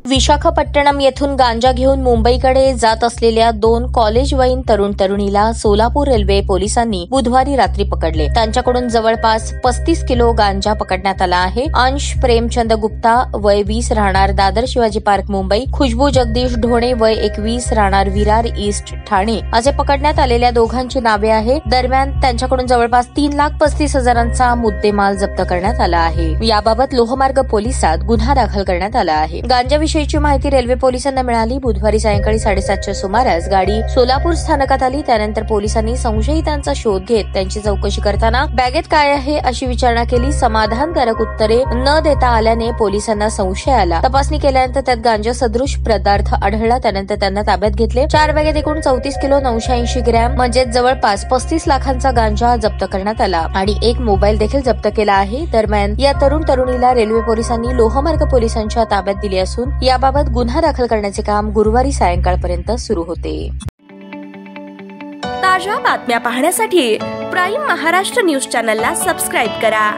विशाखापट्टणम येथून गांजा घेऊन मुंबईकडे जात असलेल्या 2 कॉलेजवयीन तरुण-तरुणीला सोलापूर रेल्वे पोलिसांनी बुधवारी रात्री पकडले। त्यांच्याकडून जवळपास 35 किलो गांजा पकडण्यात आला आहे। अंश प्रेमचंद गुप्ता वय 20 राहणार दादर शिवाजी पार्क मुंबई, खुशबू जगदीश ढोणे वय 21 राहणार विरार ईस्ट ठाणे असे पकडण्यात आलेल्या दोघांची नावे आहेत। दरम्यान त्यांच्याकडून जवळपास 3,35,000चा मुद्देमाल जप्त करण्यात आला आहे। याबाबत लोहमार्ग पोलिसात गुन्हा दाखल करण्यात आला आहे। गांजाविषयीची माहिती रेल्वे पोलिसांना मिळाली। बुधवारी सायंकाळी 7:30च्या सुमारास गाडी सोलापूर स्थानकात आली। त्यानंतर पोलिसांनी संशयितांचा शोध घेत त्यांची चौकशी करताना बॅगेत काय आहे अशी विचारणा केली। समाधानकारक उत्तरे न देता आल्याने पोलिसांना संशय आला। तपासणी केल्यानंतर त्यात गांजा सदृश पदार्थ आढळला। त्यानंतर त्यांना ताब्यात घेतले। 4 बॅगेत एकूण 34 किलो 980 ग्रॅम म्हणजे जवळपास 35 लाखांचा गांजा जप्त करण्यात आला आणि एक मोबाईल देखील जप्त केला आहे। दरम्यान या तरुणीला रेल्वे पोलिसांनी लोहमार्ग पोलिसांच्या ताब्यात दिली असून याबाबत गुन्हा दाखल करण्याचे काम गुरुवारी सायंकाळपर्यंत सुरू होते। ताज्या बातम्या पाहण्यासाठी प्राईम महाराष्ट्र न्यूज चॅनलला सबस्क्राईब करा।